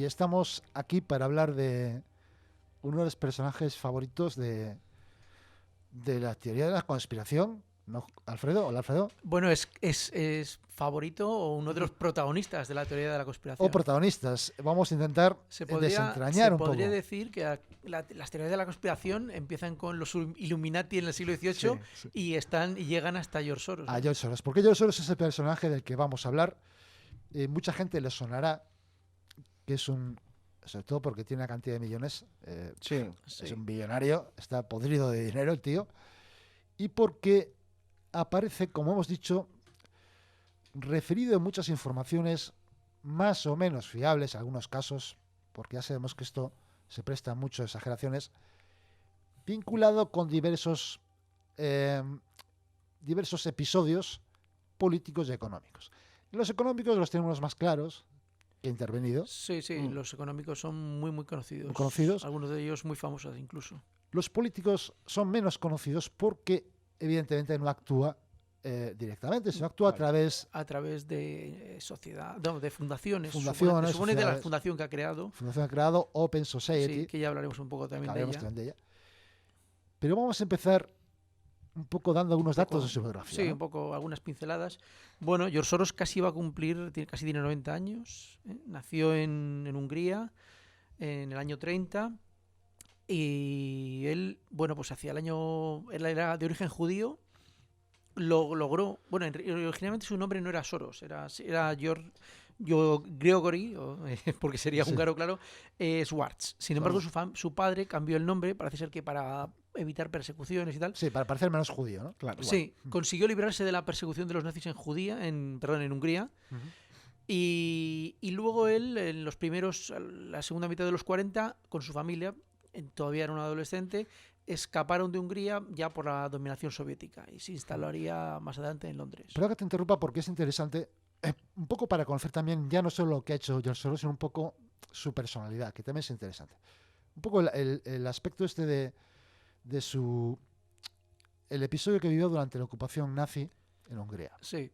y estamos aquí para hablar de uno de los personajes favoritos de la teoría de la conspiración, ¿no, Alfredo? Hola, Alfredo. Bueno, es favorito o uno de los protagonistas de la teoría de la O conspiración. protagonistas. Vamos a intentar Se desentrañar un podría poco. decir que las teorías de la conspiración empiezan con los Illuminati en el siglo XVIII Sí. y llegan hasta George Soros, ¿no? A George Soros. Porque George Soros es el personaje del que vamos a hablar. Mucha gente le sonará que es un... Sobre todo porque tiene una cantidad de millones. Sí. Es un billonario. Está podrido de dinero el tío. Y porque aparece, como hemos dicho, referido en muchas informaciones más o menos fiables, en algunos casos, porque ya sabemos que esto se presta mucho a exageraciones, vinculado con diversos episodios políticos y económicos. Los económicos los tenemos los más claros, que he intervenido. Sí, los económicos son muy conocidos. Muy conocidos. Algunos de ellos muy famosos incluso. Los políticos son menos conocidos porque, evidentemente, no actúa directamente, sino actúa a través de sociedad, de fundaciones. Fundaciones, se supone de la fundación que ha creado. Fundación ha creado Open Society. Sí, que ya hablaremos un poco también de ella. Pero vamos a empezar un poco dando algunos datos de su biografía. Sí, ¿no? un poco, algunas pinceladas. Bueno, George Soros casi va a cumplir, casi tiene 90 años. Nació en Hungría en el año 30. Y él, bueno, pues él era de origen judío. Lo logró, bueno, originalmente su nombre no era Soros, era Gregory, porque sería húngaro, claro, Schwartz. Sin embargo, su padre cambió el nombre, parece ser que para evitar persecuciones y tal. Sí, para parecer menos judío, ¿no? Claro. Sí, consiguió librarse de la persecución de los nazis en Hungría. Y luego él, la segunda mitad de los 40, con su familia, todavía era un adolescente, escaparon de Hungría ya por la dominación soviética y se instalaría más adelante en Londres. Pero que te interrumpa porque es interesante, un poco para conocer también ya no solo lo que ha hecho George Soros, sino un poco su personalidad, que también es interesante. Un poco el aspecto este de el episodio que vivió durante la ocupación nazi en Hungría. Sí.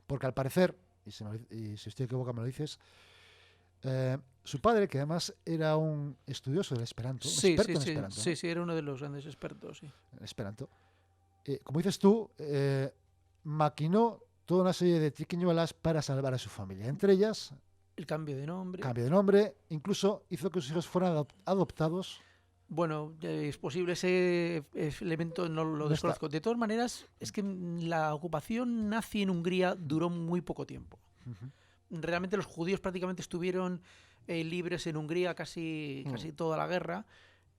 Porque al parecer, y si estoy equivocado me lo dices, su padre, que además era un estudioso del Esperanto, un experto en Esperanto. Sí, era uno de los grandes expertos, sí. En Esperanto. Como dices tú, maquinó toda una serie de triquiñuelas para salvar a su familia. Entre ellas, el cambio de nombre. Incluso hizo que sus hijos fueran adoptados. Bueno, es posible, ese elemento no lo desconozco. De todas maneras, es que la ocupación nazi en Hungría duró muy poco tiempo. Realmente los judíos prácticamente estuvieron libres en Hungría casi toda la guerra,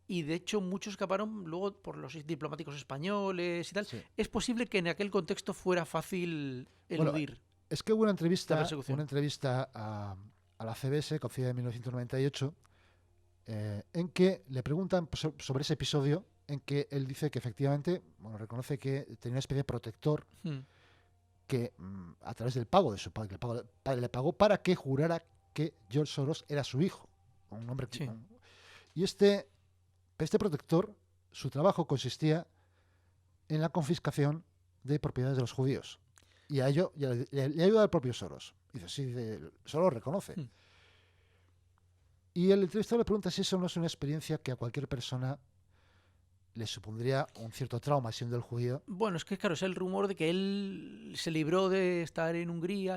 y de hecho muchos escaparon luego por los diplomáticos españoles y tal. Sí. Es posible que en aquel contexto fuera fácil eludir. Bueno, es que hubo una entrevista a la CBS, concedida en 1998, en que le preguntan sobre ese episodio, en que él dice que efectivamente, reconoce que tenía una especie de protector que a través del pago de su padre, el padre le pagó para que jurara que George Soros era su hijo, un hombre que... Y este protector, su trabajo consistía en la confiscación de propiedades de los judíos. Y a ello le ayuda el propio Soros. Dice, sí, Soros reconoce. Y el entrevistador le pregunta si eso no es una experiencia que a cualquier persona le supondría un cierto trauma siendo el judío. Bueno, es que claro, es el rumor de que él se libró de estar en Hungría.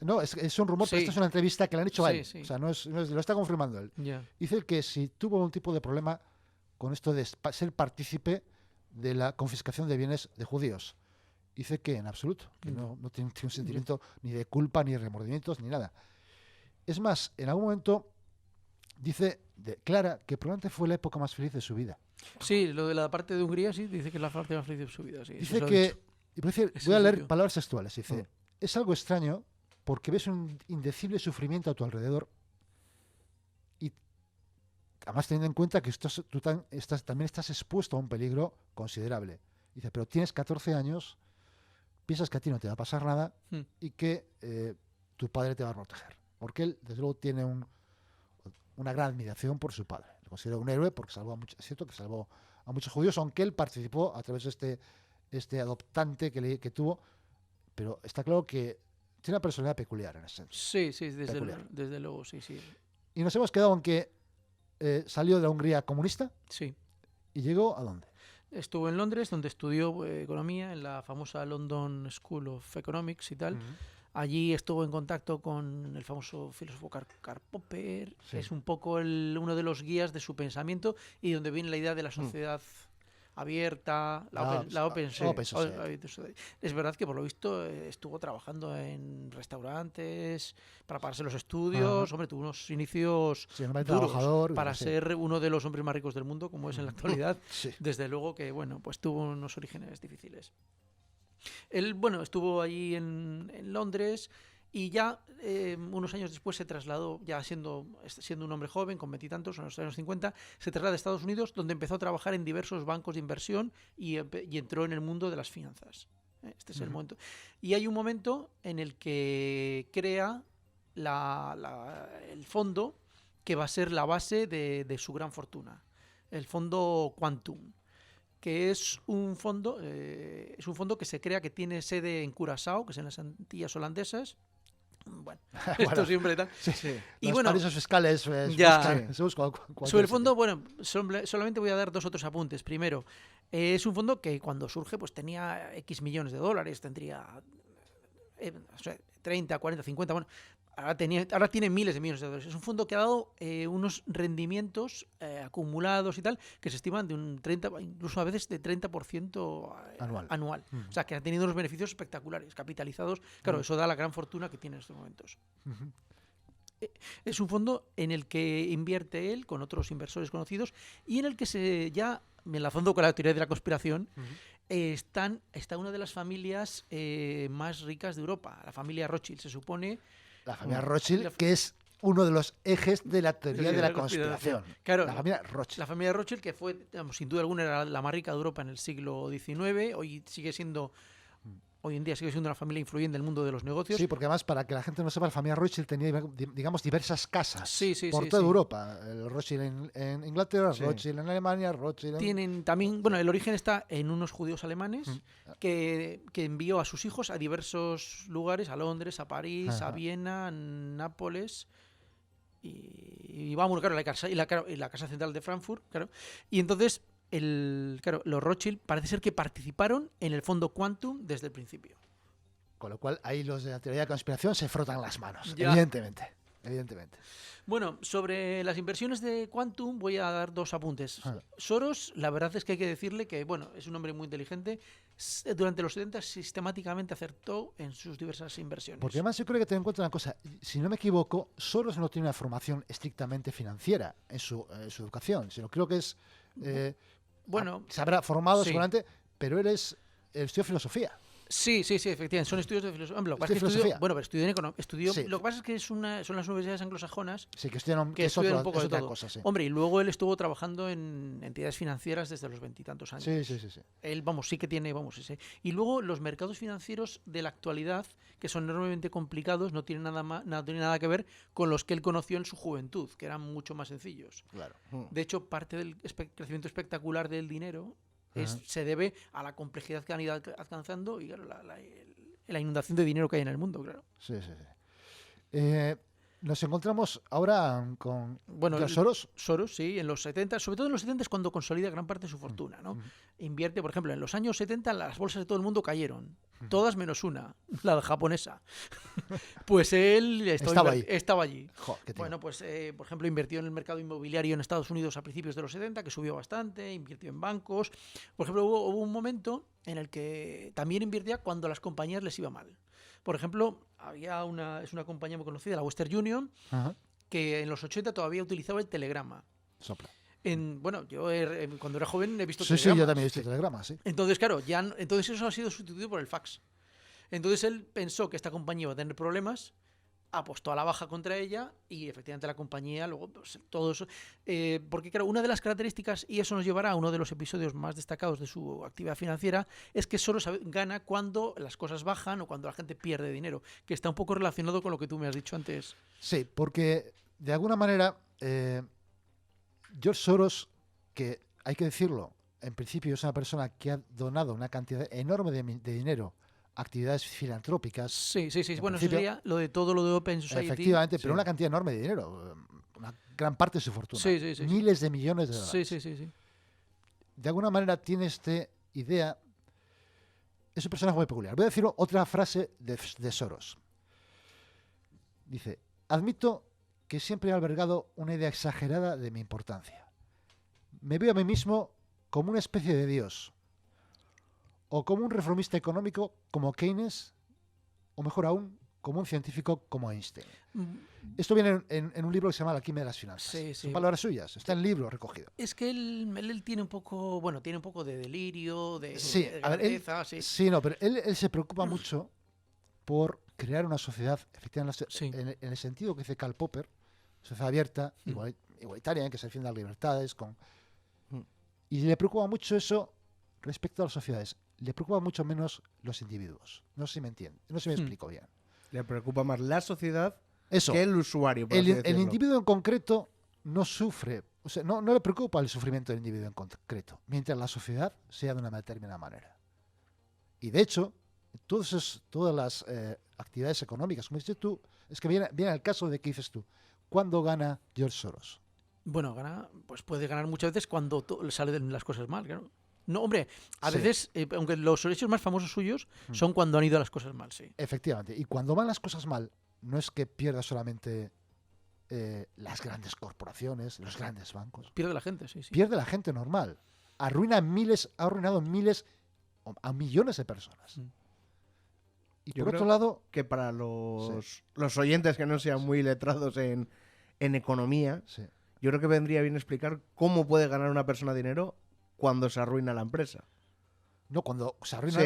No, es un rumor, pero esto es una entrevista que le han hecho a él. Sí. O sea, no es, lo está confirmando él. Yeah. Dice que si tuvo un tipo de problema con esto de ser partícipe de la confiscación de bienes de judíos. Dice que en absoluto, que no tiene un sentimiento ni de culpa, ni de remordimientos, ni nada. Es más, en algún momento declara que probablemente fue la época más feliz de su vida. Sí, lo de la parte de Hungría, sí, dice que es la parte más feliz de su vida. Sí, dice que, voy a leer palabras textuales, dice, es algo extraño porque ves un indecible sufrimiento a tu alrededor y además teniendo en cuenta que tú también estás expuesto a un peligro considerable. Dice, pero tienes 14 años, piensas que a ti no te va a pasar nada y que tu padre te va a proteger. Porque él, desde luego, tiene una gran admiración por su padre. Lo considera un héroe porque es cierto que salvó a muchos judíos, aunque él participó a través de este adoptante que tuvo, pero está claro que tiene una personalidad peculiar en ese sentido. Sí, desde luego, sí. Y nos hemos quedado en que salió de la Hungría comunista. Sí. ¿Y llegó a dónde? Estuvo en Londres, donde estudió economía en la famosa London School of Economics y tal. Allí estuvo en contacto con el famoso filósofo Karl Popper. Sí. Es un poco uno de los guías de su pensamiento y donde viene la idea de la sociedad abierta, la open society. Es verdad que por lo visto estuvo trabajando en restaurantes para pagarse los estudios. Hombre, tuvo unos inicios duros para ser uno de los hombres más ricos del mundo, como es en la actualidad. Sí. Desde luego que, bueno, pues tuvo unos orígenes difíciles. Él, bueno, estuvo allí en Londres y ya unos años después se trasladó, ya siendo un hombre joven, con 20 y tantos, en los años 50, se traslada a Estados Unidos, donde empezó a trabajar en diversos bancos de inversión y entró en el mundo de las finanzas. Este es el momento. Y hay un momento en el que crea el fondo que va a ser la base de su gran fortuna, el fondo Quantum, que es un fondo que se crea, que tiene sede en Curazao, que es en las Antillas holandesas. Bueno, esto siempre tal. Sí. Y los paraísos fiscales se busca sobre el fondo, bueno, solamente voy a dar 2 o 3 apuntes. Primero, es un fondo que cuando surge pues tenía X millones de dólares, tendría 30, 40, 50, bueno, ahora tiene miles de millones de dólares. Es un fondo que ha dado unos rendimientos acumulados y tal, que se estiman de un 30, incluso a veces de 30% anual. O sea, que ha tenido unos beneficios espectaculares, capitalizados. Claro, eso da la gran fortuna que tiene en estos momentos. Es un fondo en el que invierte él con otros inversores conocidos y en el que ya me enlazando con la teoría de la conspiración, está una de las familias más ricas de Europa, la familia Rothschild, se supone. La familia Rothschild, que es uno de los ejes de la teoría de la conspiración. Claro, la familia Rothschild. La familia Rothschild, que fue, sin duda alguna, era la más rica de Europa en el siglo XIX, hoy en día sigue siendo una familia influyente del mundo de los negocios. Sí, porque además, para que la gente no sepa, la familia Rothschild tenía, digamos, diversas casas por toda Europa. El Rothschild en Inglaterra, Rothschild en Alemania, Rothschild en... Tienen también, bueno, el origen está en unos judíos alemanes que envió a sus hijos a diversos lugares, a Londres, a París, a Viena, a Nápoles y vamos, claro, la casa central de Frankfurt, claro. Y entonces... los Rothschild parece ser que participaron en el fondo Quantum desde el principio. Con lo cual ahí los de la teoría de la conspiración se frotan las manos, evidentemente. Bueno, sobre las inversiones de Quantum voy a dar 2 apuntes. Soros, la verdad es que hay que decirle que, bueno, es un hombre muy inteligente. Durante los 70 sistemáticamente acertó en sus diversas inversiones. Porque además yo creo que ten en cuenta una cosa. Si no me equivoco, Soros no tiene una formación estrictamente financiera en su educación, sino creo que es... se habrá formado seguramente, pero él estudió filosofía. Sí, efectivamente, son estudios de filosofía. Lo que pasa es que son las universidades anglosajonas que estudian un poco de todo. Cosa, sí. Hombre, y luego él estuvo trabajando en entidades financieras desde los 20 y tantos años. Sí. Él, sí que tiene, ese. Y luego los mercados financieros de la actualidad, que son enormemente complicados, no tienen nada que ver con los que él conoció en su juventud, que eran mucho más sencillos. Claro. De hecho, parte del crecimiento espectacular del dinero se debe a la complejidad que han ido alcanzando y claro, la inundación de dinero que hay en el mundo, claro. Sí. Nos encontramos ahora con Soros. Soros, sí, en los 70, sobre todo en los 70 es cuando consolida gran parte de su fortuna, ¿no? Invierte, por ejemplo, en los años 70 las bolsas de todo el mundo cayeron, todas menos una, la japonesa. Pues él estaba allí. Bueno, pues por ejemplo invirtió en el mercado inmobiliario en Estados Unidos a principios de los 70, que subió bastante, invirtió en bancos. Por ejemplo, hubo un momento en el que también invertía cuando a las compañías les iba mal. Por ejemplo, es una compañía muy conocida, la Western Union, que en los 80 todavía utilizaba el telegrama. Sopla. Yo cuando era joven he visto telegramas. Sí, yo también he visto telegramas, sí. Entonces, claro, entonces eso ha sido sustituido por el fax. Entonces él pensó que esta compañía iba a tener problemas, apostó a la baja contra ella y efectivamente la compañía luego todo eso porque claro, una de las características, y eso nos llevará a uno de los episodios más destacados de su actividad financiera, es que solo gana cuando las cosas bajan o cuando la gente pierde dinero, que está un poco relacionado con lo que tú me has dicho antes. Sí, porque de alguna manera George Soros, que hay que decirlo, en principio es una persona que ha donado una cantidad enorme de dinero actividades filantrópicas. Sí. Bueno, eso sería lo de Open Society. Efectivamente, pero una cantidad enorme de dinero. una gran parte de su fortuna. Sí. Miles de millones de dólares. Sí. De alguna manera tiene esta idea. Es un personaje muy peculiar. Voy a decir otra frase de Soros. Dice: admito que siempre he albergado una idea exagerada de mi importancia. Me veo a mí mismo como una especie de dios, o como un reformista económico como Keynes, o mejor aún, como un científico como Einstein. Esto viene en un libro que se llama La alquimia de las finanzas. Sí. Son palabras suyas, está en el libro recogido. Es que él tiene un poco, de delirio, de grandeza, pero él se preocupa mucho por crear una sociedad, efectivamente, en el sentido que dice Karl Popper, sociedad abierta, igualitaria, en que se defiendan las libertades, y le preocupa mucho eso respecto a las sociedades. Le preocupa mucho menos los individuos. No sé si me entiende, no sé si me explico bien. Le preocupa más la sociedad que el usuario. El individuo en concreto no sufre, o sea, no le preocupa el sufrimiento del individuo en concreto, mientras la sociedad sea de una determinada manera. Y de hecho, todas las actividades económicas, como dices tú, es que viene el caso de que dices tú, ¿cuándo gana George Soros? Bueno, pues puede ganar muchas veces cuando salen las cosas mal, claro. No, hombre, a veces, aunque los hechos más famosos suyos son cuando han ido las cosas mal, sí. Efectivamente. Y cuando van las cosas mal, no es que pierda solamente las grandes corporaciones, los grandes bancos. Pierde la gente, sí. Pierde la gente normal. Ha arruinado miles a millones de personas. Y yo por otro lado... que para los oyentes que no sean muy letrados en economía, yo creo que vendría bien explicar cómo puede ganar una persona dinero cuando se arruina la empresa. No, cuando se arruina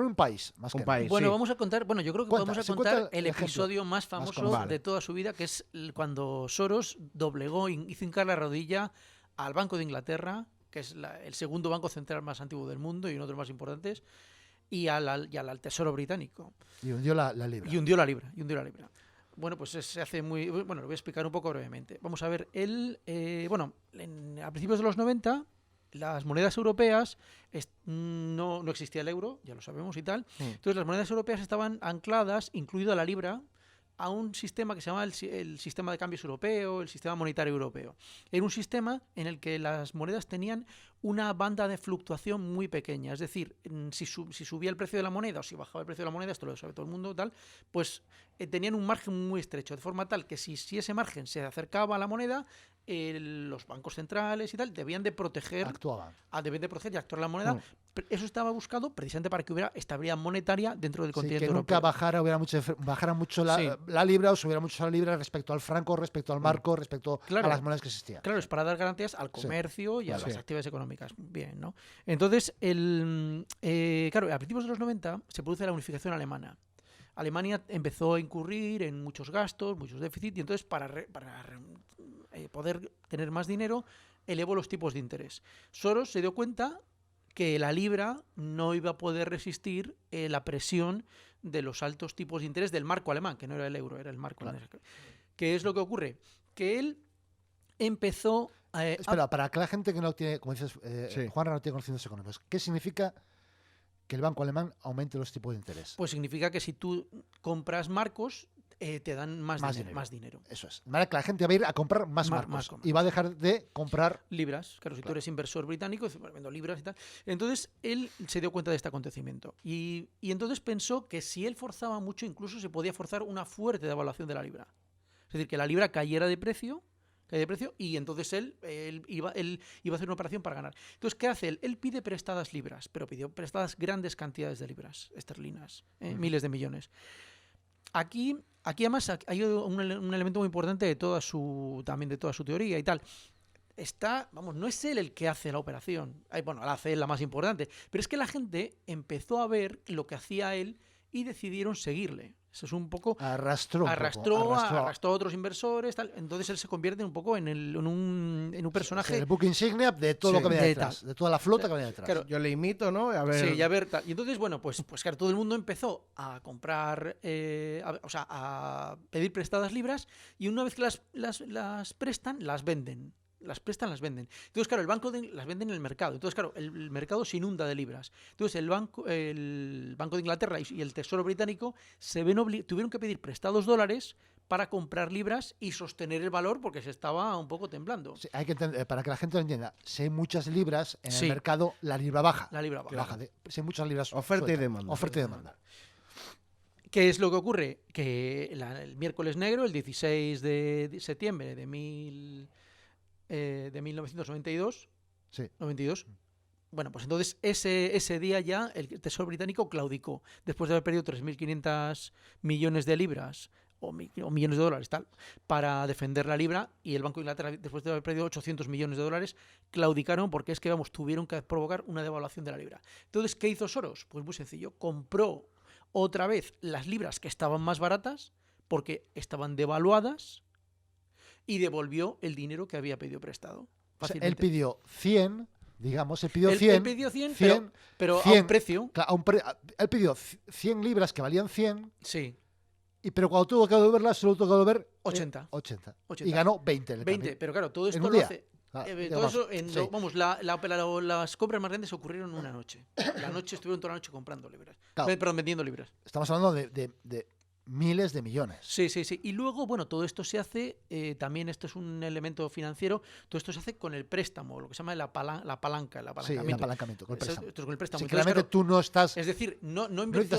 un país. Más que país, bueno, vamos a contar, yo creo que podemos contar el episodio más famoso de toda su vida, que es cuando Soros hizo hincar la rodilla al Banco de Inglaterra, que es el segundo banco central más antiguo del mundo y uno de los más importantes, y al Tesoro británico. Y hundió la libra. Y hundió la libra. Bueno, pues se hace muy... Bueno, lo voy a explicar un poco brevemente. Vamos a ver, a principios de los 90... las monedas europeas, no existía el euro, ya lo sabemos y tal. Entonces las monedas europeas estaban ancladas, incluida la libra, a un sistema que se llama el sistema de cambios europeo, el sistema monetario europeo. Era un sistema en el que las monedas tenían una banda de fluctuación muy pequeña. Es decir, si subía el precio de la moneda o si bajaba el precio de la moneda, esto lo sabe todo el mundo, tal, pues tenían un margen muy estrecho, de forma tal que si ese margen se acercaba a la moneda, los bancos centrales y tal debían de proteger, debían de proteger y actuar la moneda. Eso estaba buscado precisamente para que hubiera estabilidad monetaria dentro del continente europeo. Que nunca bajara mucho la libra o subiera mucho la libra respecto al franco, respecto al marco, respecto a las monedas que existían. Claro, es para dar garantías al comercio y a las actividades económicas. Bien, ¿no? Entonces, a principios de los 90 se produce la unificación alemana. Alemania empezó a incurrir en muchos gastos, muchos déficits, y entonces para poder tener más dinero, elevó los tipos de interés. Soros se dio cuenta que la libra no iba a poder resistir la presión de los altos tipos de interés del marco alemán, que no era el euro, era el marco alemán. ¿Qué es lo que ocurre? Que él empezó... Espera, para que la gente que no tiene, como dices, Juanra, no tiene conocimientos económicos, ¿qué significa que el banco alemán aumente los tipos de interés? Pues significa que si tú compras marcos, te dan más dinero. Eso es. De manera que la gente va a ir a comprar más marcos y va a dejar de comprar libras. Claro, si tú eres inversor británico, vendo libras y tal. Entonces, él se dio cuenta de este acontecimiento. Y entonces pensó que si él forzaba mucho, incluso se podía forzar una fuerte devaluación de la libra. Es decir, que la libra cayera de precio, y entonces él iba a hacer una operación para ganar. Entonces, ¿qué hace él? Él pide prestadas libras, pero pidió prestadas grandes cantidades de libras esterlinas, miles de millones. Aquí además hay un elemento muy importante de toda su teoría y tal. No es él el que hace la operación. La hace él la más importante. Pero es que la gente empezó a ver lo que hacía él y decidieron seguirle. Eso es un poco... Arrastró a otros inversores, tal. Entonces él se convierte un poco en un personaje... El buque insignia de todo lo que venía detrás, de toda la flota que venía detrás. Claro, yo le imito, ¿no? A ver... Sí, tal. Y entonces, pues claro, todo el mundo empezó a comprar, a pedir prestadas libras, y una vez que las prestan, las venden. Las venden. Entonces, claro, las venden en el mercado. Entonces, claro, el mercado se inunda de libras. Entonces, el Banco de Inglaterra y el Tesoro británico tuvieron que pedir prestados dólares para comprar libras y sostener el valor porque se estaba un poco temblando. Sí, hay que entender, para que la gente lo entienda, si hay muchas libras en el mercado, la libra baja. La libra baja. Si hay muchas libras, oferta y demanda. Oferta y demanda. ¿Qué es lo que ocurre? Que el miércoles negro, el 16 de septiembre de 1992, sí. 92, bueno, pues entonces ese día ya el Tesoro británico claudicó, después de haber perdido 3.500 millones de libras o millones de dólares tal, para defender la libra, y el Banco de Inglaterra, después de haber perdido 800 millones de dólares, claudicaron porque es que, vamos, tuvieron que provocar una devaluación de la libra. Entonces, ¿qué hizo Soros? Pues muy sencillo, compró otra vez las libras que estaban más baratas porque estaban devaluadas y devolvió el dinero que había pedido prestado. O sea, él pidió 100, digamos, él pidió 100. Él pidió 100, pero 100, a un precio. Claro, él pidió 100 libras que valían 100. Sí. Pero cuando tuvo que devolverlas, solo tuvo que devolver 80. 80. Y ganó 20. 20, pero claro, todo esto lo hace. Todo eso, vamos, las compras más grandes ocurrieron una noche. La noche estuvieron toda la noche comprando libras. Claro. Perdón, vendiendo libras. Estamos hablando de miles de millones. Sí. Y luego, bueno, todo esto se hace, también esto es un elemento financiero, todo esto se hace con el préstamo, lo que se llama la palanca, el apalancamiento. Sí, el apalancamiento, con el préstamo. Esto es con el préstamo. Sí, claramente tú no estás... Es decir, no invirtió,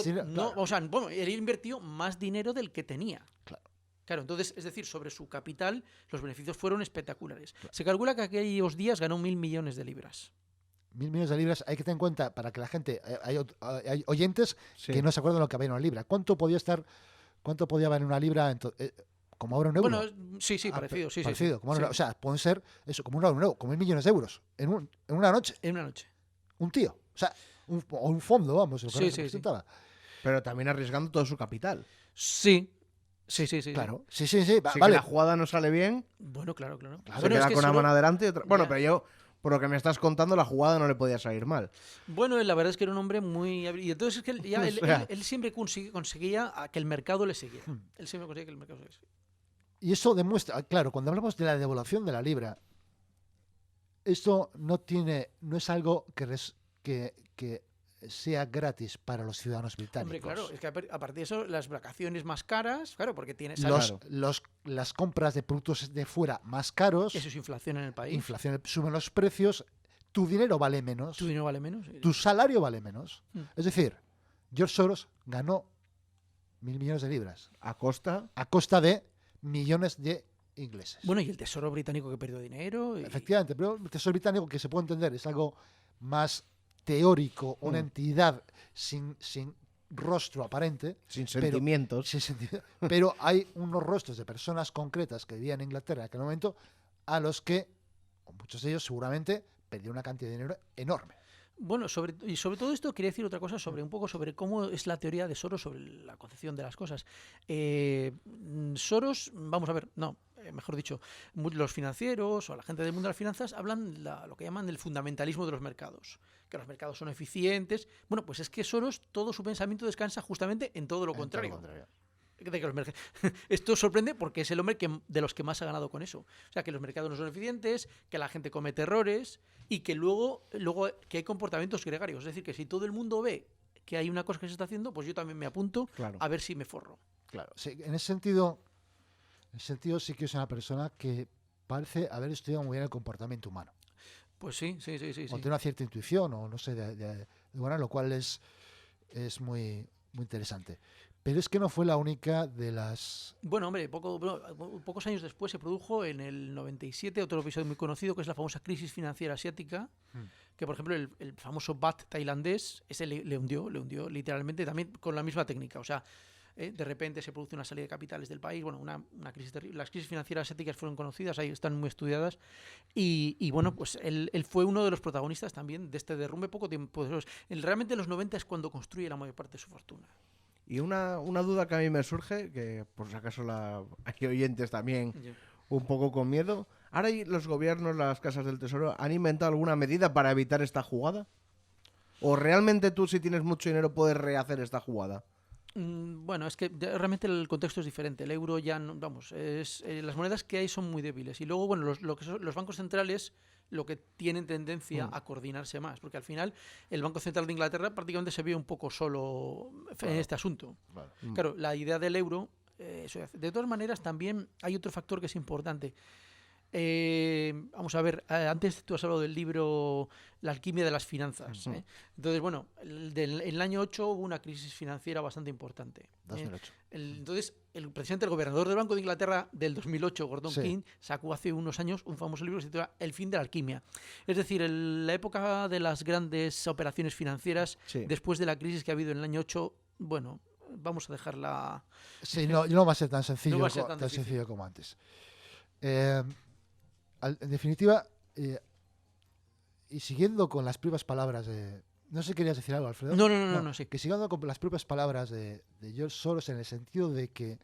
o sea, bueno, él invirtió más dinero del que tenía. Claro, entonces, es decir, sobre su capital, los beneficios fueron espectaculares. Claro. Se calcula que aquellos días ganó 1.000 millones de libras. 1.000 millones de libras, hay que tener en cuenta, para que la gente, hay oyentes que no se acuerdan de lo que había en una libra. ¿Cuánto podía haber en una libra como ahora un euro? Bueno, sí, parecido. Parecido. Como o sea, pueden ser eso, como un euro, como 1.000 millones de euros en una noche. En una noche. Un tío. O sea, un fondo, vamos, lo que representaba. Pero también arriesgando todo su capital. Sí. Claro. Sí. Vale. Que la jugada no sale bien. Bueno, claro. Se queda con una mano adelante y otra. Bueno, pero yo, por lo que me estás contando, la jugada no le podía salir mal. Bueno, la verdad es que era un hombre muy... Y entonces es que él siempre conseguía que el mercado le siguiera. Él siempre conseguía que el mercado le siguiera. Y eso demuestra, claro, cuando hablamos de la devaluación de la libra, esto no es algo que sea gratis para los ciudadanos británicos. Hombre, claro, es que aparte de eso, las vacaciones más caras, claro, porque tienes las compras de productos de fuera más caros. Eso es inflación en el país. Inflación, suben los precios, tu dinero vale menos. Tu salario vale menos. Es decir, George Soros ganó 1.000 millones de libras. ¿A costa? A costa de millones de ingleses. Bueno, y el Tesoro británico que perdió dinero. Efectivamente, pero el Tesoro británico, que se puede entender, es algo más teórico, una entidad sin rostro aparente. Sin sentimientos. Pero hay unos rostros de personas concretas que vivían en Inglaterra en aquel momento, a los que, muchos de ellos seguramente, perdieron una cantidad de dinero enorme. Bueno, sobre todo esto quería decir otra cosa un poco sobre cómo es la teoría de Soros sobre la concepción de las cosas. Soros, vamos a ver, mejor dicho, los financieros o la gente del mundo de las finanzas hablan lo que llaman el fundamentalismo de los mercados, que los mercados son eficientes. Bueno, pues es que Soros, todo su pensamiento descansa justamente en todo lo contrario. Esto sorprende porque es el hombre de los que más ha ganado con eso. O sea, que los mercados no son eficientes, que la gente comete errores y que luego que hay comportamientos gregarios. Es decir, que si todo el mundo ve que hay una cosa que se está haciendo, pues yo también me apunto a ver si me forro. Claro. Sí, en ese sentido sí que es una persona que parece haber estudiado muy bien el comportamiento humano. Pues sí. O tiene una cierta intuición, o no sé, lo cual es muy, muy interesante. Pero es que no fue la única de las... Bueno, hombre, pocos años después se produjo en el 97 otro episodio muy conocido, que es la famosa crisis financiera asiática, que por ejemplo el famoso baht tailandés, ese le hundió literalmente también con la misma técnica. O sea, de repente se produce una salida de capitales del país, bueno, una crisis terrible. Las crisis financieras asiáticas fueron conocidas, ahí están muy estudiadas, y bueno, pues él fue uno de los protagonistas también de este derrumbe poco tiempo después. Realmente en los 90 es cuando construye la mayor parte de su fortuna. Y una duda que a mí me surge, que por si acaso hay oyentes también un poco con miedo. ¿Ahora los gobiernos, las casas del tesoro, han inventado alguna medida para evitar esta jugada? ¿O realmente tú, si tienes mucho dinero, puedes rehacer esta jugada? Bueno, es que realmente el contexto es diferente. El euro ya, las monedas que hay son muy débiles. Y luego, bueno, los bancos centrales lo que tienen tendencia a coordinarse más, porque al final el Banco Central de Inglaterra prácticamente se ve un poco solo en este asunto. Claro, la idea del euro De todas maneras, también hay otro factor que es importante. Vamos a ver, antes tú has hablado del libro La alquimia de las finanzas. Sí. Entonces, bueno, en el año 8 hubo una crisis financiera bastante importante. 2008. Entonces, el gobernador del Banco de Inglaterra del 2008, Gordon King, sacó hace unos años un famoso libro que se titula El fin de la alquimia. Es decir, la época de las grandes operaciones financieras, después de la crisis que ha habido en el año 8, bueno, vamos a dejarla... Sí, no va a ser tan sencillo, tan sencillo como antes. En definitiva, y siguiendo con las propias palabras de... No sé si querías decir algo, Alfredo. No, sí. Que siguiendo con las propias palabras de George Soros, en el sentido de que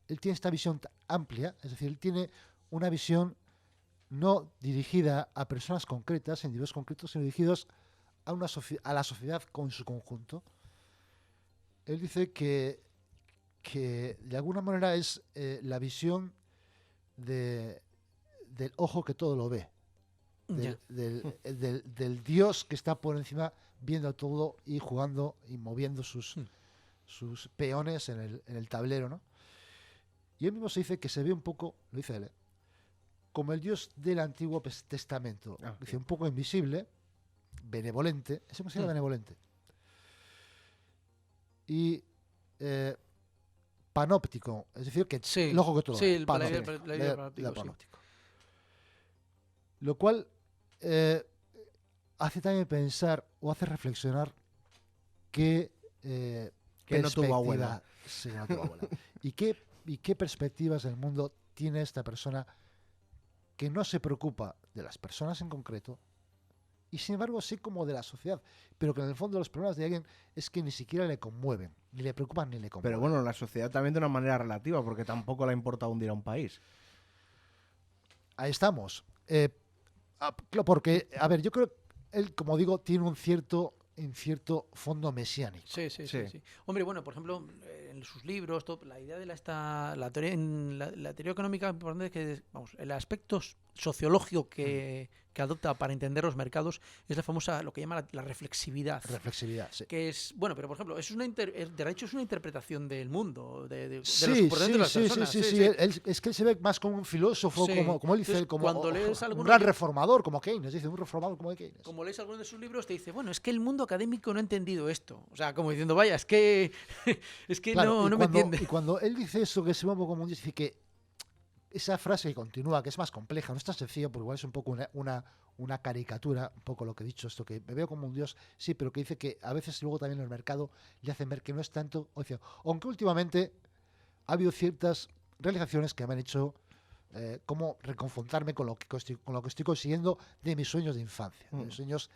él tiene esta visión amplia, es decir, él tiene una visión no dirigida a personas concretas, individuos concretos, sino dirigidos a la sociedad con su conjunto. Él dice que de alguna manera es la visión del ojo que todo lo ve, del Dios que está por encima viendo todo y jugando y moviendo sus peones en el tablero, ¿no? Y él mismo se dice que se ve un poco, lo dice él, como el Dios del Antiguo Testamento, dice un poco invisible, benevolente, ese considera benevolente, y panóptico, es decir, que el ojo que todo ve, el panóptico. Lo cual hace también pensar o hace reflexionar que no tuvo abuela. Sí, no tuvo abuela. ¿Y qué perspectivas del mundo tiene esta persona que no se preocupa de las personas en concreto y sin embargo sí como de la sociedad, pero que en el fondo los problemas de alguien es que ni siquiera le conmueven, ni le preocupan ni le conmueven? Pero bueno, la sociedad también de una manera relativa, porque tampoco le importa hundir a un país. Ahí estamos. Porque, a ver, yo creo que él, como digo, tiene un cierto fondo mesiánico. Sí. Hombre, bueno, por ejemplo, en sus libros, la idea de la teoría económica importante es que, vamos, el aspecto sociológico que adopta para entender los mercados es la famosa, lo que llama la reflexividad. Reflexividad, sí. Que es, bueno, pero por ejemplo, de hecho es una interpretación del mundo, de los comportamientos de las personas. Sí. Es que él se ve más como un filósofo, como él dice, entonces, como un gran reformador, como Keynes, dice, un reformador como Keynes. Como lees algunos de sus libros, te dice, bueno, es que el mundo académico no ha entendido esto. O sea, como diciendo, vaya, es que claro, no me entiende. Y cuando él dice eso, que se ve un poco como un dice que esa frase que continúa, que es más compleja, no es tan sencilla, porque igual es un poco una caricatura, un poco lo que he dicho, esto que me veo como un dios, sí, pero que dice que a veces luego también en el mercado le hacen ver que no es tanto, aunque últimamente ha habido ciertas realizaciones que me han hecho como reconfortarme con lo que estoy consiguiendo de mis sueños de infancia, de mis sueños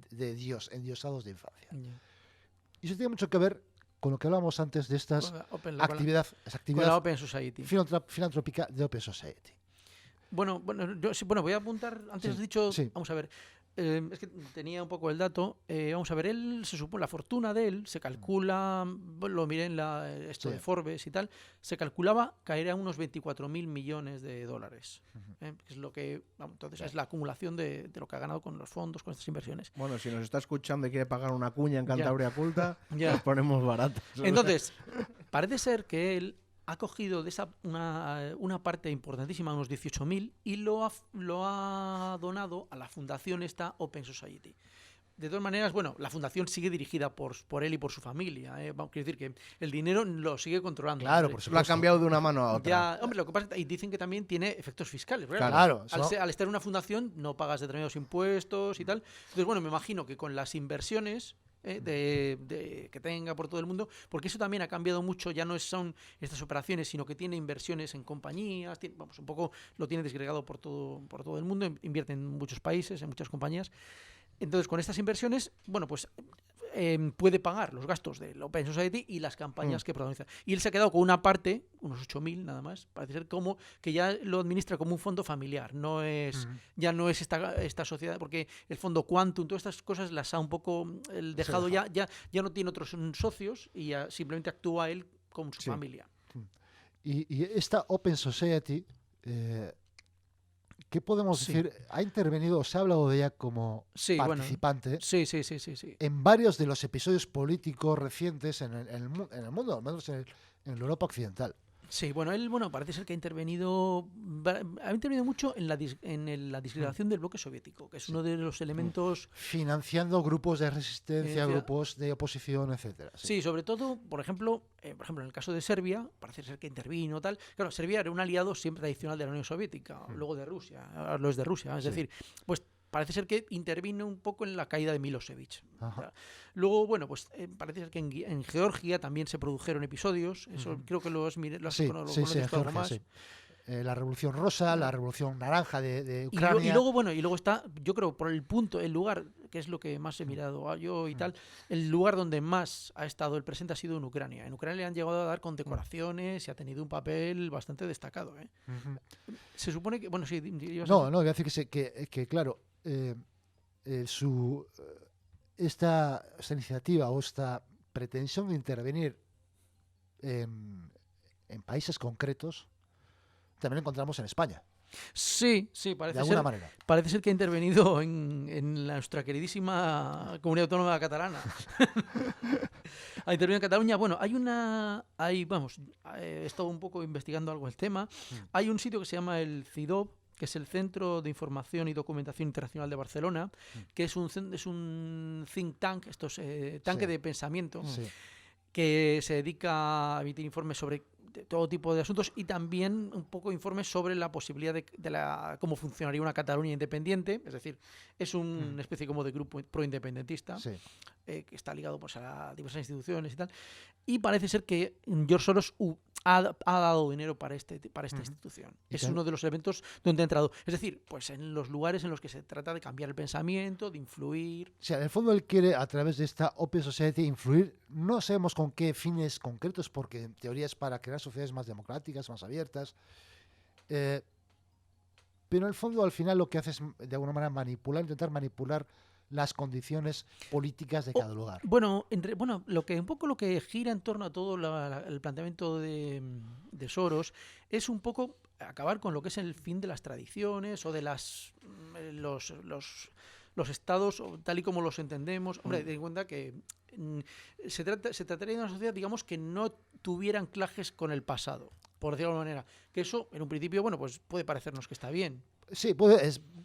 de Dios, endiosados de infancia. Y eso tiene mucho que ver con lo que hablábamos antes de estas actividad con la Open Society. Filantrópica de Open Society. Bueno, voy a apuntar, antes has dicho, vamos a ver, es que tenía un poco el dato, vamos a ver, él se supone, la fortuna de él se calcula, lo miré en esto de Forbes y tal, se calculaba caer a unos 24.000 millones de dólares, que es lo que, entonces es la acumulación de lo que ha ganado con los fondos, con estas inversiones. Bueno, si nos está escuchando y quiere pagar una cuña en Cantabria Culta, nos ponemos baratos. Entonces, parece ser que él ha cogido de esa una parte importantísima, unos 18.000, y lo ha donado a la fundación esta Open Society. De todas maneras, bueno, la fundación sigue dirigida por él y por su familia. Quiero decir que el dinero lo sigue controlando. Claro, por supuesto. Lo ha cambiado de una mano a otra. Ya, hombre, lo que pasa es que dicen que también tiene efectos fiscales. Claro. Al estar en una fundación no pagas determinados impuestos y tal. Entonces, bueno, me imagino que con las inversiones que tenga por todo el mundo, porque eso también ha cambiado mucho, ya no son estas operaciones, sino que tiene inversiones en compañías, un poco lo tiene desgregado por todo el mundo, invierte en muchos países, en muchas compañías. Entonces, con estas inversiones, bueno, pues puede pagar los gastos del Open Society y las campañas que protagoniza. Y él se ha quedado con una parte, unos 8.000 nada más, parece ser como que ya lo administra como un fondo familiar, ya no es esta sociedad, porque el fondo Quantum, todas estas cosas las ha un poco dejado, ya no tiene otros socios y ya simplemente actúa él con su familia. Y esta Open Society, ¿qué podemos decir? Ha intervenido, o se ha hablado de ella como participante en varios de los episodios políticos recientes en el mundo, al menos en la Europa occidental. Sí, bueno, él parece ser que ha intervenido mucho en la disgregación del bloque soviético, que es uno de los elementos... Financiando grupos de resistencia, grupos de oposición, etcétera. Sí, sobre todo, por ejemplo, en el caso de Serbia, parece ser que intervino tal. Claro, Serbia era un aliado siempre tradicional de la Unión Soviética, luego de Rusia, ahora lo es de Rusia, es decir, pues parece ser que intervino un poco en la caída de Milosevic. O sea, luego, parece ser que en Georgia también se produjeron episodios. Eso creo que lo has conocido algo más. Sí. La Revolución Rosa, la Revolución Naranja de Ucrania. Y luego está, yo creo, por el lugar, que es lo que más he mirado yo y tal, el lugar donde más ha estado el presente ha sido en Ucrania. En Ucrania le han llegado a dar condecoraciones y ha tenido un papel bastante destacado. Se supone que, sí. No, voy a decir que claro, esta iniciativa o esta pretensión de intervenir en países concretos también lo encontramos en España. Sí, parece ser. De alguna manera. Parece ser que ha intervenido en nuestra queridísima comunidad autónoma catalana. Ha intervenido en Cataluña. Bueno, he estado un poco investigando algo el tema. Hay un sitio que se llama el CIDOB, que es el Centro de Información y Documentación Internacional de Barcelona, que es un think tank, tanque de pensamiento, que se dedica a emitir informes sobre todo tipo de asuntos y también un poco informes sobre la posibilidad de cómo funcionaría una Cataluña independiente. Es decir, es una especie como de grupo pro-independentista que está ligado a diversas instituciones y tal. Y parece ser que George Soros ha dado dinero para esta institución. Es uno de los elementos donde ha entrado. Es decir, pues en los lugares en los que se trata de cambiar el pensamiento, de influir. O sea, en el fondo él quiere, a través de esta Open Society, influir. No sabemos con qué fines concretos, porque en teoría es para crear sociedades más democráticas, más abiertas. Pero en el fondo, al final, lo que hace es, de alguna manera, intentar manipular las condiciones políticas de cada lugar. Lo que gira en torno a todo el planteamiento de Soros es un poco acabar con lo que es el fin de las tradiciones o de los estados tal y como los entendemos. Hombre, ten en cuenta que se trataría de una sociedad, digamos, que no tuviera anclajes con el pasado, por decirlo de alguna manera. Que eso, en un principio, pues puede parecernos que está bien. Sí,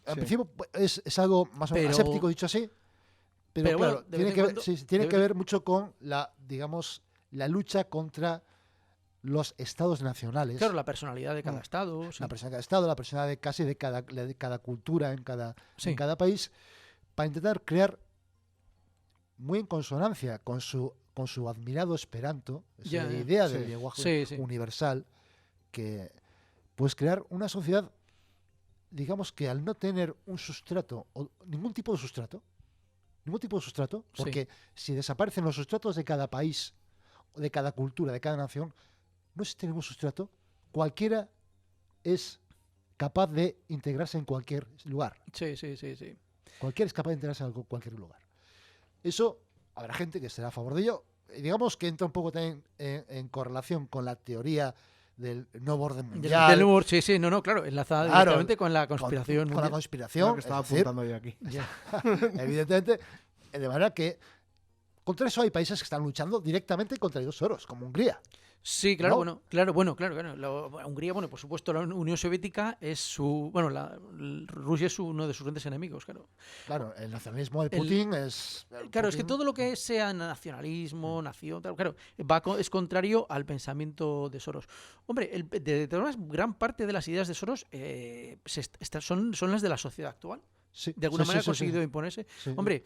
al principio es algo más o menos aséptico, dicho así, pero claro, tiene que ver mucho con la lucha contra los estados nacionales. Claro, la personalidad de cada estado. Sí. La personalidad de cada estado, la personalidad de cada cultura en cada país, para intentar crear, muy en consonancia con su admirado Esperanto, esa idea del lenguaje universal, que pues crear una sociedad, digamos, que al no tener un sustrato, o ningún tipo de sustrato, porque si desaparecen los sustratos de cada país, o de cada cultura, de cada nación, no existe ningún sustrato, cualquiera es capaz de integrarse en cualquier lugar. Sí. Cualquiera es capaz de integrarse en cualquier lugar. Eso, habrá gente que estará a favor de ello. Digamos que entra un poco también en correlación con la teoría del nuevo orden mundial. Claro, enlazada directamente con la conspiración. Con la conspiración. Lo que estaba apuntando yo aquí. Evidentemente, de manera que contra eso hay países que están luchando directamente contra George Soros, como Hungría. Sí, claro, ¿no? Claro. Hungría, por supuesto, la Unión Soviética es Rusia es uno de sus grandes enemigos, claro. Claro, el nacionalismo de Putin es... Claro, es que todo lo que sea nacionalismo, nación, claro, es contrario al pensamiento de Soros. Hombre, de todas gran parte de las ideas de Soros son las de la sociedad actual. Sí, de alguna manera ha conseguido imponerse. Sí. Hombre,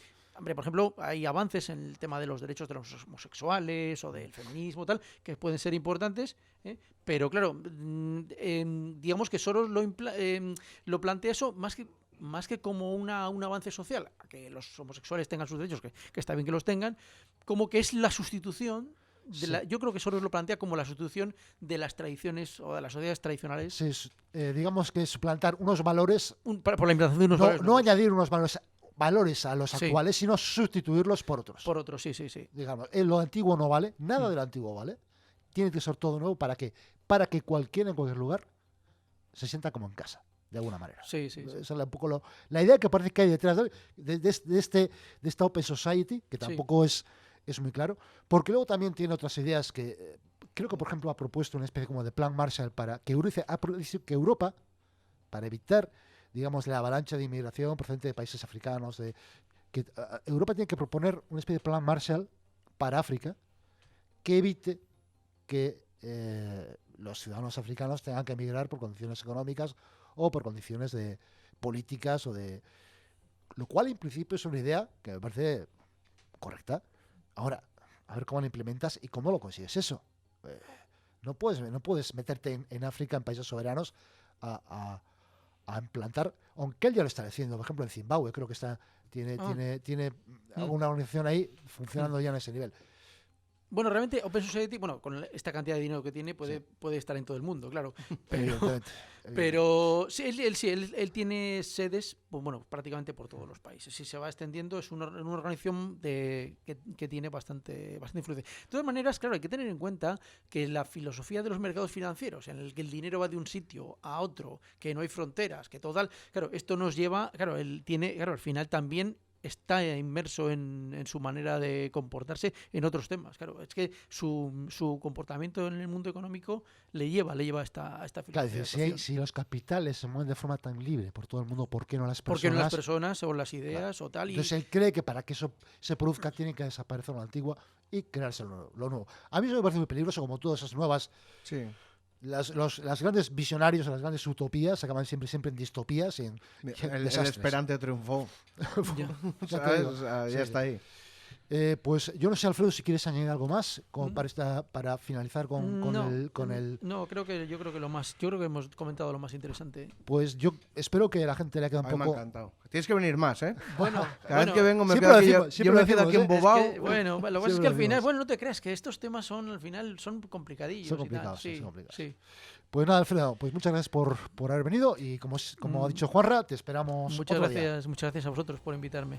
por ejemplo, hay avances en el tema de los derechos de los homosexuales o del feminismo, tal, que pueden ser importantes, pero claro, digamos que Soros lo plantea eso más que como un avance social, a que los homosexuales tengan sus derechos, que está bien que los tengan, como que es la sustitución. Yo creo que Soros lo plantea como la sustitución de las tradiciones o de las sociedades tradicionales. Sí, digamos que es suplantar unos valores. Por la implantación de unos valores. No añadir unos valores a los actuales, sino sustituirlos por otros. Por otros, sí. Digamos, lo antiguo no vale, nada de lo antiguo vale. Tiene que ser todo nuevo para que cualquiera en cualquier lugar se sienta como en casa, de alguna manera. Sí. Esa es un poco la idea que parece que hay detrás de esta Open Society, que tampoco es muy claro, porque luego también tiene otras ideas que creo que, por ejemplo, ha propuesto una especie como de plan Marshall para que Europa, para evitar, digamos, la avalancha de inmigración procedente de países africanos, Europa tiene que proponer una especie de plan Marshall para África que evite que los ciudadanos africanos tengan que emigrar por condiciones económicas o por condiciones de políticas lo cual en principio es una idea que me parece correcta. Ahora, a ver cómo lo implementas y cómo lo consigues eso. No puedes meterte en África, en países soberanos, a implantar, aunque él ya lo está haciendo, por ejemplo en Zimbabue, creo que tiene alguna organización ahí funcionando ya en ese nivel. Bueno, realmente Open Society, con esta cantidad de dinero que tiene, puede estar en todo el mundo, claro. Pero sí, él tiene sedes, prácticamente por todos los países. Si se va extendiendo, es una organización que tiene bastante influencia. De todas maneras, claro, hay que tener en cuenta que la filosofía de los mercados financieros, en el que el dinero va de un sitio a otro, que no hay fronteras, que total, claro, esto nos lleva, al final también está inmerso en su manera de comportarse en otros temas. Claro, es que su comportamiento en el mundo económico le lleva a esta filosofía. Claro, si los capitales se mueven de forma tan libre por todo el mundo, ¿por qué no las personas? ¿Por qué no las personas o las ideas o tal? Entonces él cree que para que eso se produzca tiene que desaparecer lo antiguo y crearse lo nuevo. A mí eso me parece muy peligroso, como todas esas nuevas... Sí. Las grandes visionarios, las grandes utopías acaban siempre en distopías y el Esperante triunfó. Ya está ahí. Pues yo no sé, Alfredo, si quieres añadir algo más como para finalizar con el... No, yo creo que hemos comentado lo más interesante. Pues yo espero que la gente le haya quedado un poco... Me ha encantado. Tienes que venir más, ¿eh? Cada vez que vengo me quedo aquí embobado. Es que, lo que pasa es que al final, no te creas que estos temas al final son complicadillos. Son complicados, son complicados. Sí. Pues nada, Alfredo, pues muchas gracias por haber venido y como ha dicho Juanra, te esperamos muchas gracias a vosotros por invitarme.